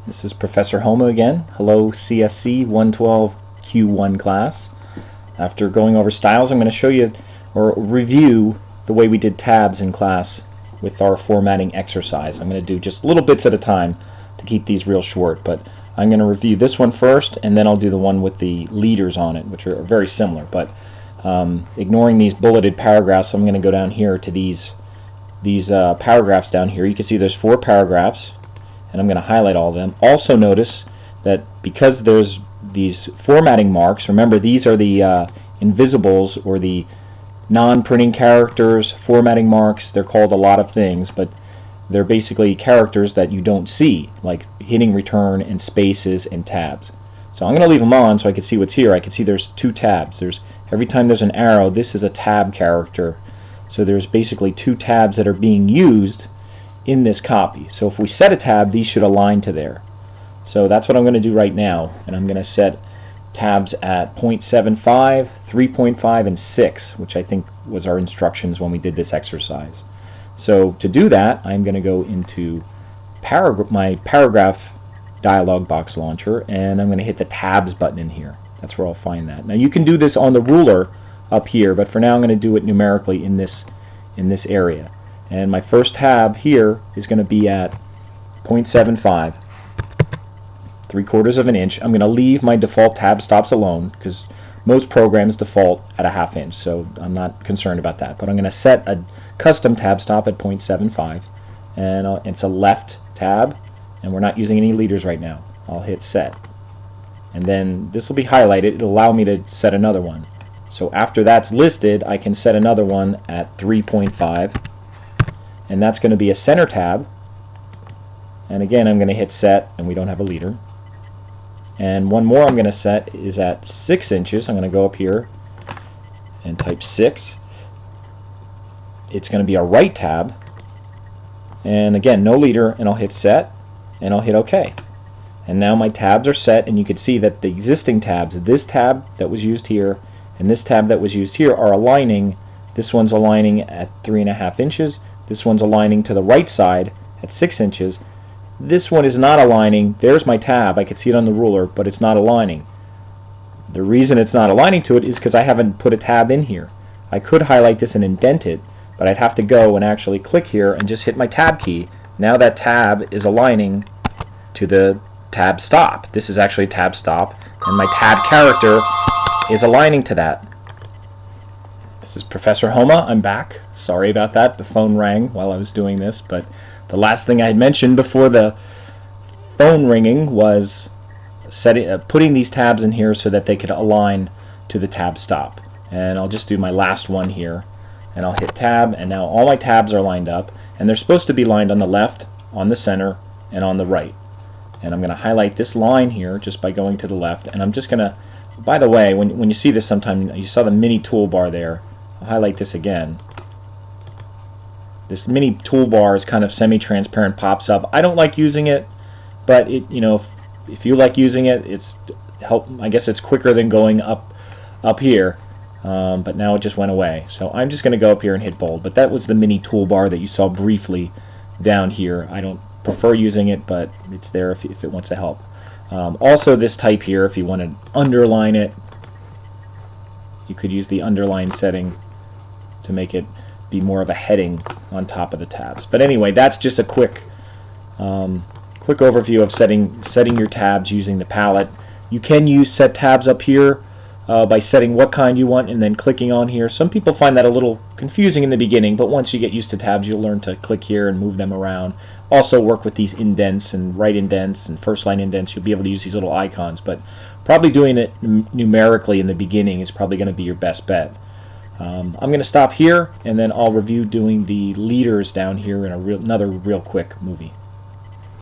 This is Professor Homa again. Hello CSC 112 Q1 class. After going over styles, I'm going to show you or review the way we did tabs in class with our formatting exercise. I'm going to do just little bits at a time to keep these real short, but I'm going to review this one first, and then I'll do the one with the leaders on it, which are very similar. But ignoring these bulleted paragraphs, I'm going to go down here to these paragraphs down here. You can see there's 4 paragraphs, and I'm going to highlight all of them. Also notice that because there's these formatting marks, remember these are the invisibles or the non-printing characters, formatting marks. They're called a lot of things, but they're basically characters that you don't see, like hitting return and spaces and tabs. So I'm going to leave them on so I can see what's here. I can see there's 2 tabs. Every time there's an arrow, this is a tab character. So there's basically 2 tabs that are being used in this copy. So if we set a tab, these should align to there. So that's what I'm going to do right now, and I'm going to set tabs at 0.75, 3.5, and 6, which I think was our instructions when we did this exercise. So to do that, I'm going to go into my paragraph dialog box launcher, and I'm going to hit the tabs button in here. That's where I'll find that. Now you can do this on the ruler up here, but for now I'm going to do it numerically in this area. And my first tab here is going to be at 0.75, 3/4 of an inch. I'm going to leave my default tab stops alone because most programs default at a 1/2 inch, so I'm not concerned about that. But I'm going to set a custom tab stop at 0.75, and it's a left tab, and we're not using any leaders right now. I'll hit set, and then this will be highlighted. It'll allow me to set another one. So after that's listed, I can set another one at 3.5, and that's going to be a center tab. And again, I'm going to hit set, and we don't have a leader. And one more I'm going to set is at 6 inches. I'm going to go up here and type 6. It's going to be a right tab, and again, no leader, and I'll hit set, and I'll hit OK. And now my tabs are set, and you can see that the existing tabs, this tab that was used here and this tab that was used here, are aligning. This one's aligning at 3.5 inches. This one's aligning to the right side at 6 inches. This one is not aligning. There's my tab. I can see it on the ruler, but it's not aligning. The reason it's not aligning to it is because I haven't put a tab in here. I could highlight this and indent it, but I'd have to go and actually click here and just hit my tab key. Now that tab is aligning to the tab stop. This is actually a tab stop, and my tab character is aligning to that. This is Professor Homa. I'm back. Sorry about that. The phone rang while I was doing this, but the last thing I had mentioned before the phone ringing was putting these tabs in here so that they could align to the tab stop. And I'll just do my last one here, and I'll hit tab, and now all my tabs are lined up, and they're supposed to be lined on the left, on the center, and on the right. And I'm going to highlight this line here just by going to the left, and I'm just going to, by the way, when you see this sometime, you saw the mini toolbar there. I'll highlight this again. This mini toolbar is kind of semi-transparent, pops up. I don't like using it, but if you like using it, I guess it's quicker than going up here. But now it just went away. So I'm just going to go up here and hit bold. But that was the mini toolbar that you saw briefly down here. I don't prefer using it, but it's there if it wants to help. Also, this type here, if you want to underline it, you could use the underline setting to make it be more of a heading on top of the tabs. But anyway, that's just a quick overview of setting your tabs using the palette. You can use set tabs up here by setting what kind you want and then clicking on here. Some people find that a little confusing in the beginning, but once you get used to tabs, you'll learn to click here and move them around. Also work with these indents and right indents and first line indents. You'll be able to use these little icons, but probably doing it numerically in the beginning is probably going to be your best bet. I'm going to stop here, and then I'll review doing the leaders down here in another real quick movie.